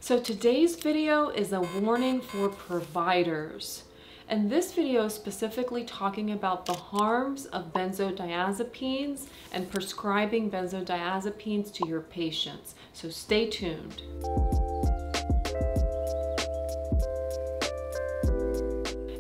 So today's video is a warning for providers. And this video is specifically talking about the harms of benzodiazepines and prescribing benzodiazepines to your patients. So stay tuned.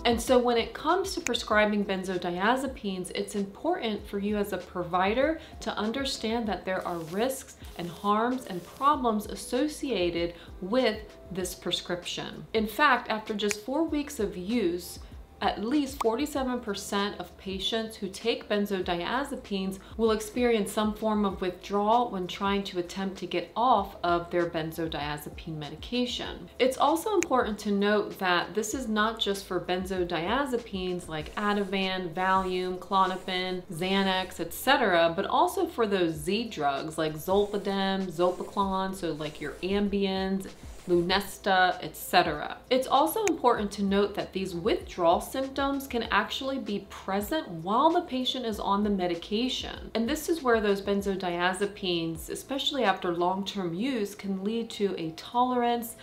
And so when it comes to prescribing benzodiazepines, it's important for you as a provider to understand that there are risks and harms and problems associated with this prescription. In fact, after just 4 weeks of use, at least 47% of patients who take benzodiazepines will experience some form of withdrawal when trying to attempt to get off of their benzodiazepine medication. It's also important to note that this is not just for benzodiazepines like Ativan, Valium, Klonopin, Xanax, etc., but also for those Z drugs like Zolpidem, Zopiclon, so like your Ambiens, Lunesta, etc. It's also important to note that these withdrawal symptoms can actually be present while the patient is on the medication. And this is where those benzodiazepines, especially after long-term use, can lead to a tolerance,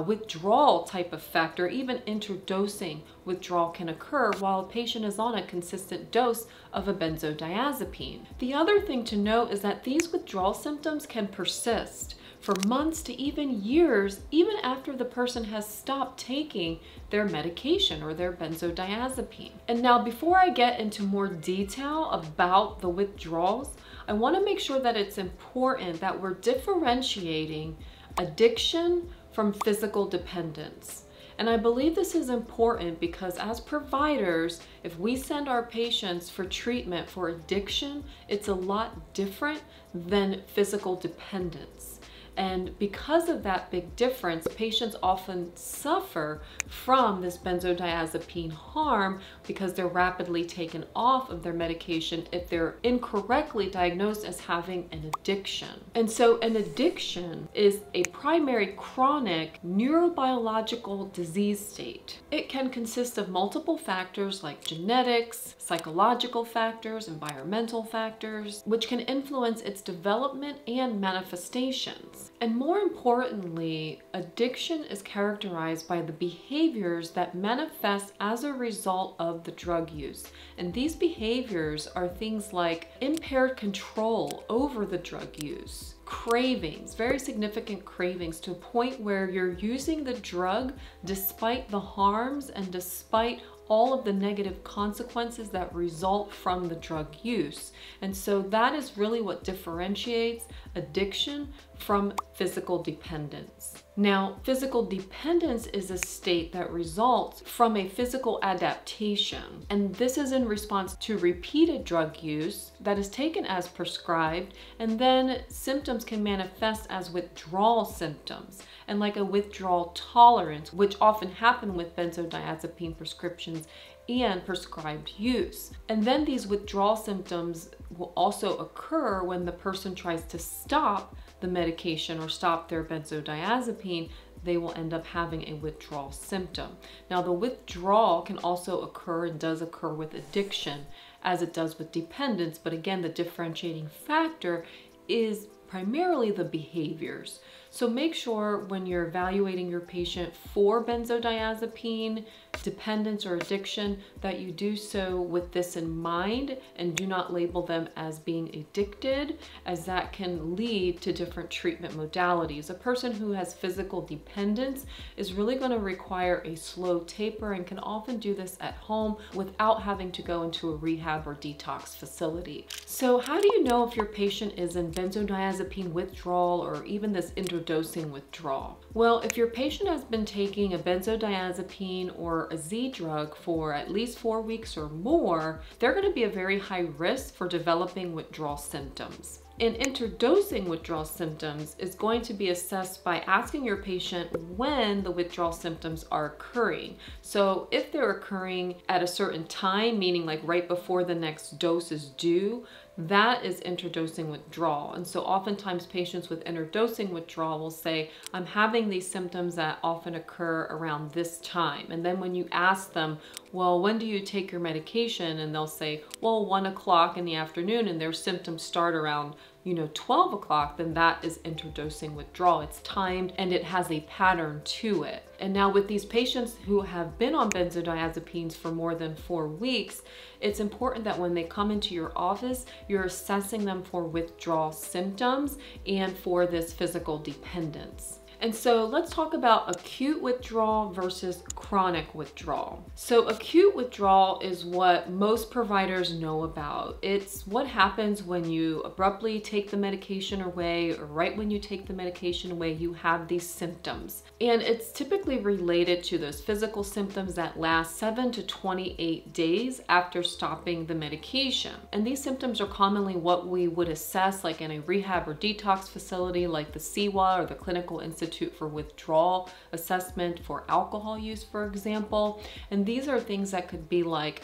withdrawal type effect, or even interdosing withdrawal can occur while a patient is on a consistent dose of a benzodiazepine. The other thing to note is that these withdrawal symptoms can persist for months to even years, even after the person has stopped taking their medication or their benzodiazepine. And now, before I get into more detail about the withdrawals, I want to make sure that it's important that we're differentiating addiction from physical dependence. And I believe this is important because as providers, if we send our patients for treatment for addiction, it's a lot different than physical dependence. And because of that big difference, patients often suffer from this benzodiazepine harm because they're rapidly taken off of their medication if they're incorrectly diagnosed as having an addiction. And so an addiction is a primary chronic neurobiological disease state. It can consist of multiple factors like genetics, psychological factors, environmental factors, which can influence its development and manifestations. And more importantly, addiction is characterized by the behaviors that manifest as a result of the drug use. And these behaviors are things like impaired control over the drug use, cravings, very significant cravings to a point where you're using the drug despite the harms and despite all of the negative consequences that result from the drug use. And so that is really what differentiates addiction from physical dependence. Now, physical dependence is a state that results from a physical adaptation. And this is in response to repeated drug use that is taken as prescribed, and then symptoms can manifest as withdrawal symptoms and like a withdrawal tolerance, which often happen with benzodiazepine prescriptions and prescribed use. And then these withdrawal symptoms will also occur when the person tries to stop the medication or stop their benzodiazepine. They will end up having a withdrawal symptom. Now, the withdrawal can also occur and does occur with addiction as it does with dependence, but again, the differentiating factor is primarily the behaviors. So make sure when you're evaluating your patient for benzodiazepine dependence or addiction that you do so with this in mind and do not label them as being addicted, as that can lead to different treatment modalities. A person who has physical dependence is really going to require a slow taper and can often do this at home without having to go into a rehab or detox facility. So how do you know if your patient is in benzodiazepine withdrawal or even this interdosing withdrawal? Well, if your patient has been taking a benzodiazepine or a Z drug for at least 4 weeks or more, they're going to be a very high risk for developing withdrawal symptoms. And interdosing withdrawal symptoms is going to be assessed by asking your patient when the withdrawal symptoms are occurring. So if they're occurring at a certain time, meaning like right before the next dose is due, that is interdosing withdrawal. And so oftentimes patients with interdosing withdrawal will say, I'm having these symptoms that often occur around this time. And then when you ask them, well, when do you take your medication? And they'll say, well, 1 o'clock in the afternoon, and their symptoms start around 12 o'clock, then that is interdosing withdrawal. It's timed and it has a pattern to it. And now with these patients who have been on benzodiazepines for more than 4 weeks, it's important that when they come into your office, you're assessing them for withdrawal symptoms and for this physical dependence. And so let's talk about acute withdrawal versus chronic withdrawal. So acute withdrawal is what most providers know about. It's what happens when you abruptly take the medication away, or right when you take the medication away, you have these symptoms. And it's typically related to those physical symptoms that last 7 to 28 days after stopping the medication. And these symptoms are commonly what we would assess like in a rehab or detox facility like the CWA or the Clinical Institute for Withdrawal Assessment for alcohol use, for example. And these are things that could be like,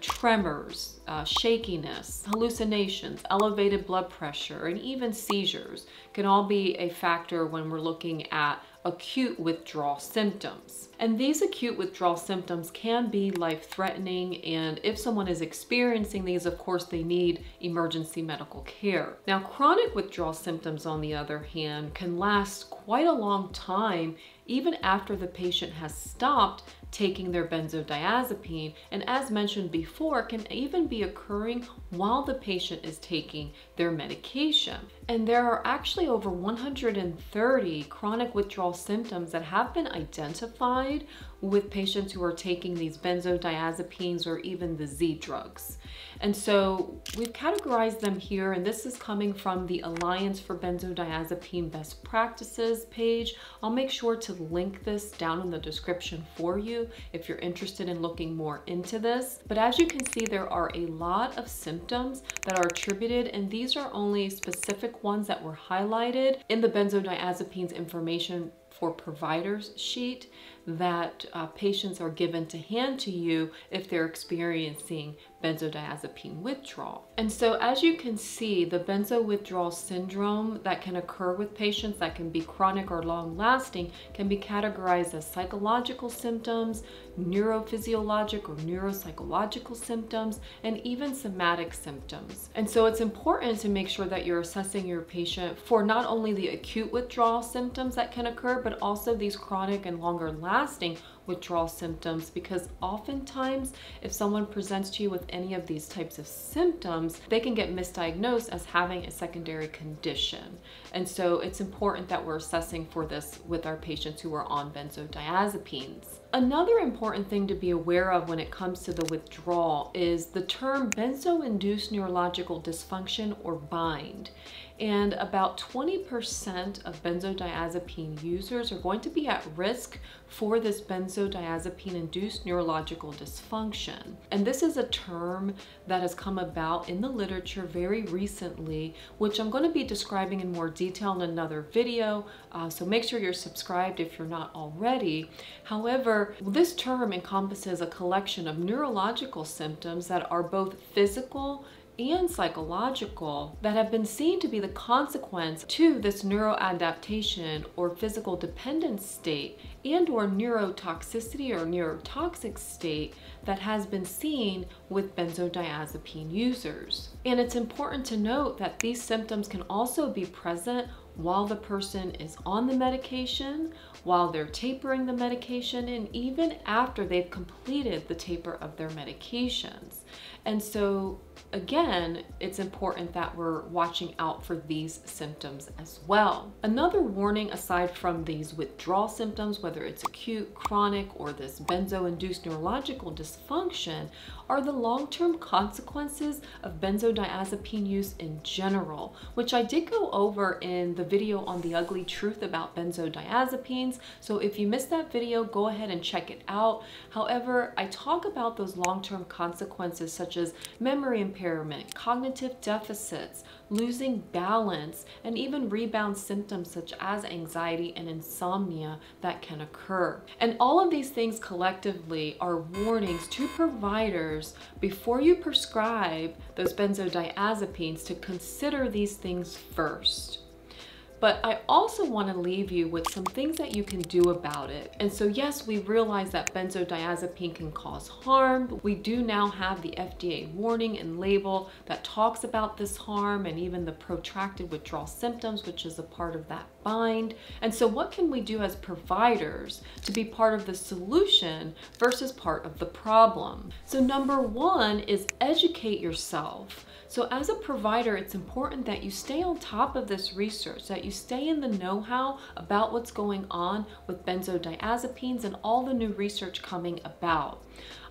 tremors, shakiness, hallucinations, elevated blood pressure, and even seizures can all be a factor when we're looking at acute withdrawal symptoms. And these acute withdrawal symptoms can be life-threatening, and if someone is experiencing these, of course, they need emergency medical care. Now, chronic withdrawal symptoms, on the other hand, can last quite a long time, even after the patient has stopped taking their benzodiazepine, and as mentioned before, can even be occurring while the patient is taking their medication. And there are actually over 130 chronic withdrawal symptoms that have been identified with patients who are taking these benzodiazepines or even the Z drugs. And so we've categorized them here, and this is coming from the Alliance for Benzodiazepine Best Practices page. I'll make sure to link this down in the description for you if you're interested in looking more into this. But as you can see, there are a lot of symptoms that are attributed, and these are only specific ones that were highlighted in the benzodiazepines information for providers sheet that patients are given to hand to you if they're experiencing benzodiazepine withdrawal. And so as you can see, the benzo withdrawal syndrome that can occur with patients that can be chronic or long lasting can be categorized as psychological symptoms, neurophysiologic or neuropsychological symptoms, and even somatic symptoms. And so it's important to make sure that you're assessing your patient for not only the acute withdrawal symptoms that can occur, but also these chronic and longer lasting withdrawal symptoms, because oftentimes if someone presents to you with any of these types of symptoms, they can get misdiagnosed as having a secondary condition. And so it's important that we're assessing for this with our patients who are on benzodiazepines. Another important thing to be aware of when it comes to the withdrawal is the term benzo-induced neurological dysfunction, or BIND. And about 20% of benzodiazepine users are going to be at risk for this benzodiazepine-induced neurological dysfunction. And this is a term that has come about in the literature very recently, which I'm going to be describing in more detail in another video, so make sure you're subscribed if you're not already. However, this term encompasses a collection of neurological symptoms that are both physical and psychological that have been seen to be the consequence to this neuroadaptation or physical dependence state and or neurotoxicity or neurotoxic state that has been seen with benzodiazepine users. And it's important to note that these symptoms can also be present while the person is on the medication, while they're tapering the medication, and even after they've completed the taper of their medications. And so again, it's important that we're watching out for these symptoms as well. Another warning aside from these withdrawal symptoms, whether it's acute, chronic, or this benzo-induced neurological dysfunction, are the long-term consequences of benzodiazepine use in general, which I did go over in the video on the ugly truth about benzodiazepines. So if you missed that video, go ahead and check it out. However, I talk about those long-term consequences such as memory impairment, cognitive deficits, losing balance, and even rebound symptoms such as anxiety and insomnia that can occur. And all of these things collectively are warnings to providers before you prescribe those benzodiazepines to consider these things first. But I also want to leave you with some things that you can do about it. And so yes, we realize that benzodiazepine can cause harm. We do now have the FDA warning and label that talks about this harm and even the protracted withdrawal symptoms, which is a part of that bind. And so what can we do as providers to be part of the solution versus part of the problem? So number one is educate yourself. So as a provider, it's important that you stay on top of this research, that you stay in the know-how about what's going on with benzodiazepines and all the new research coming about.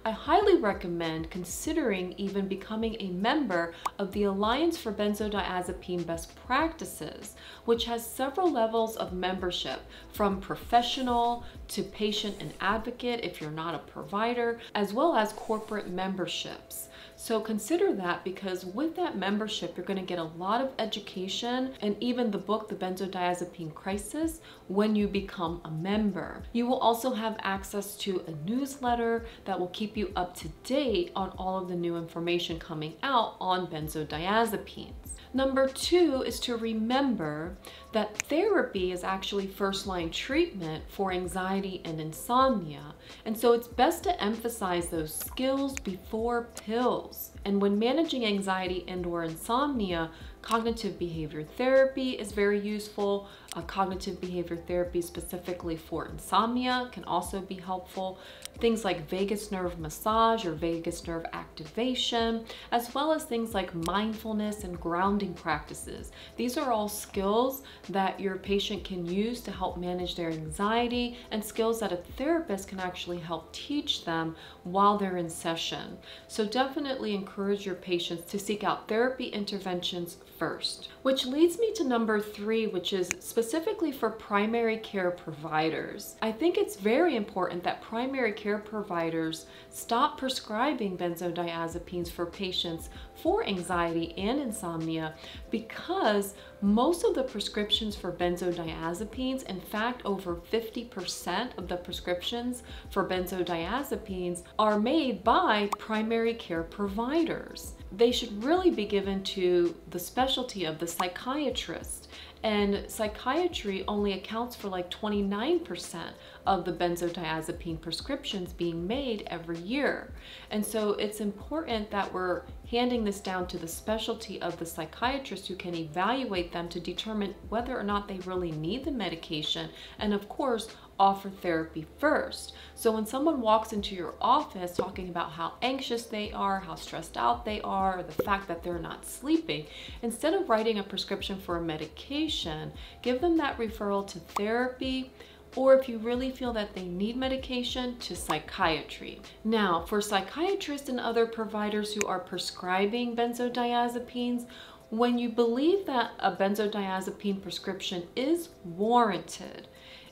I highly recommend considering even becoming a member of the Alliance for Benzodiazepine Best Practices, which has several levels of membership, from professional to patient and advocate if you're not a provider, as well as corporate memberships. So consider that, because with that membership, you're going to get a lot of education and even the book, The Benzodiazepine Crisis, when you become a member. You will also have access to a newsletter that will keep you up to date on all of the new information coming out on benzodiazepines. Number two is to remember that therapy is actually first-line treatment for anxiety and insomnia. And so it's best to emphasize those skills before pills. And when managing anxiety and/or insomnia, cognitive behavior therapy is very useful. Cognitive behavior therapy specifically for insomnia can also be helpful. Things like vagus nerve massage or vagus nerve activation, as well as things like mindfulness and grounding practices. These are all skills that your patient can use to help manage their anxiety, and skills that a therapist can actually help teach them while they're in session. So definitely encourage your patients to seek out therapy interventions first. Which leads me to number three, which is specifically for primary care providers. I think it's very important that primary care providers stop prescribing benzodiazepines for patients for anxiety and insomnia, because most of the prescriptions for benzodiazepines, in fact, over 50% of the prescriptions for benzodiazepines are made by primary care providers. They should really be given to the specialty of the psychiatrist. And psychiatry only accounts for like 29% of the benzodiazepine prescriptions being made every year. And so it's important that we're handing this down to the specialty of the psychiatrist, who can evaluate them to determine whether or not they really need the medication, and of course offer therapy first. So when someone walks into your office talking about how anxious they are, how stressed out they are, or the fact that they're not sleeping, instead of writing a prescription for a medication, give them that referral to therapy, or if you really feel that they need medication, to psychiatry. Now, for psychiatrists and other providers who are prescribing benzodiazepines, when you believe that a benzodiazepine prescription is warranted,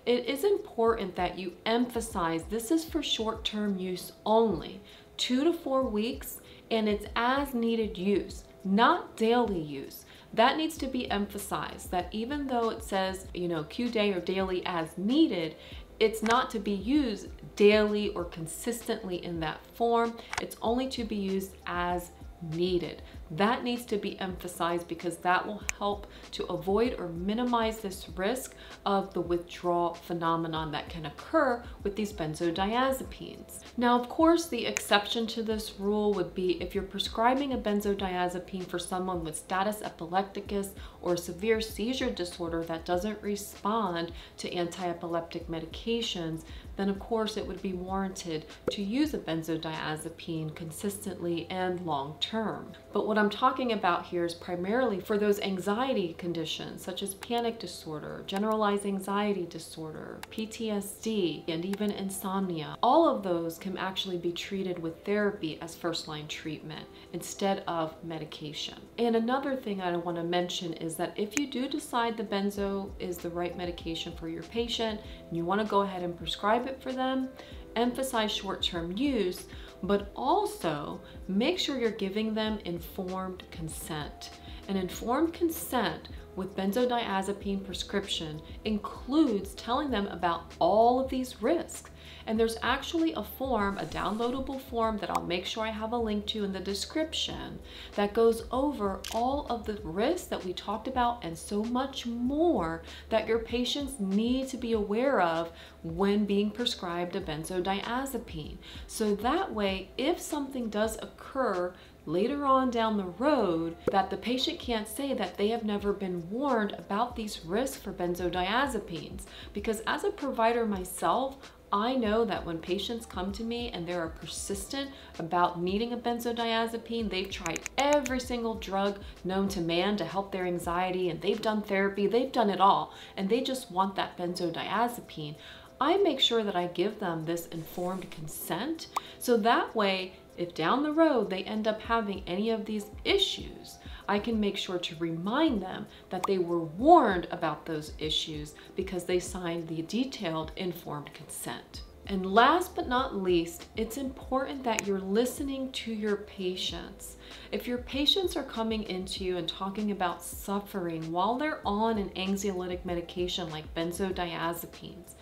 it is important that you emphasize this is for short-term use only, 2 to 4 weeks, and it's as needed use, not daily use. That needs to be emphasized, that even though it says, Q day or daily as needed, it's not to be used daily or consistently in that form. It's only to be used as needed. That needs to be emphasized, because that will help to avoid or minimize this risk of the withdrawal phenomenon that can occur with these benzodiazepines. Now, of course, the exception to this rule would be if you're prescribing a benzodiazepine for someone with status epilepticus or severe seizure disorder that doesn't respond to anti-epileptic medications, then of course it would be warranted to use a benzodiazepine consistently and long term. But what I'm talking about here is primarily for those anxiety conditions such as panic disorder, generalized anxiety disorder, PTSD, and even insomnia. All of those can actually be treated with therapy as first-line treatment instead of medication. And another thing I want to mention is that if you do decide the benzo is the right medication for your patient and you want to go ahead and prescribe it for them, emphasize short-term use, but also make sure you're giving them informed consent. An informed consent with benzodiazepine prescription includes telling them about all of these risks, And there's actually a form, a downloadable form that I'll make sure I have a link to in the description that goes over all of the risks that we talked about and so much more that your patients need to be aware of when being prescribed a benzodiazepine. So that way, if something does occur later on down the road, that the patient can't say that they have never been warned about these risks for benzodiazepines. Because as a provider myself, I know that when patients come to me and they are persistent about needing a benzodiazepine, they've tried every single drug known to man to help their anxiety, and they've done therapy, they've done it all, and they just want that benzodiazepine. I make sure that I give them this informed consent, so that way, if down the road they end up having any of these issues, I can make sure to remind them that they were warned about those issues because they signed the detailed informed consent. And last but not least, it's important that you're listening to your patients. If your patients are coming into you and talking about suffering while they're on an anxiolytic medication like benzodiazepines,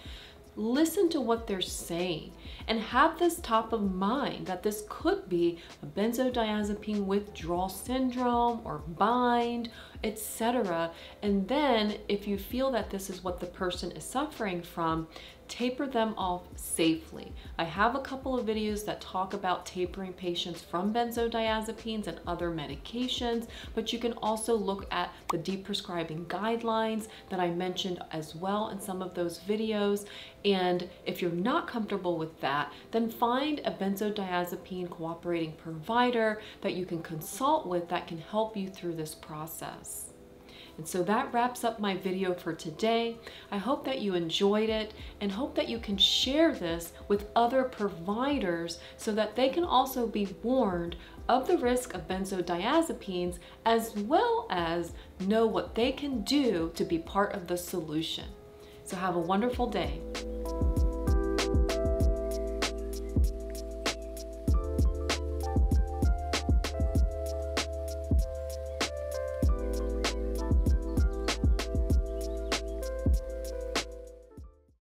listen to what they're saying and have this top of mind that this could be a benzodiazepine withdrawal syndrome or bind, etc. And then if you feel that this is what the person is suffering from, taper them off safely. I have a couple of videos that talk about tapering patients from benzodiazepines and other medications, but you can also look at the deprescribing guidelines that I mentioned as well in some of those videos. And if you're not comfortable with that, then find a benzodiazepine cooperating provider that you can consult with that can help you through this process. And so that wraps up my video for today. I hope that you enjoyed it and hope that you can share this with other providers so that they can also be warned of the risk of benzodiazepines as well as know what they can do to be part of the solution. So have a wonderful day.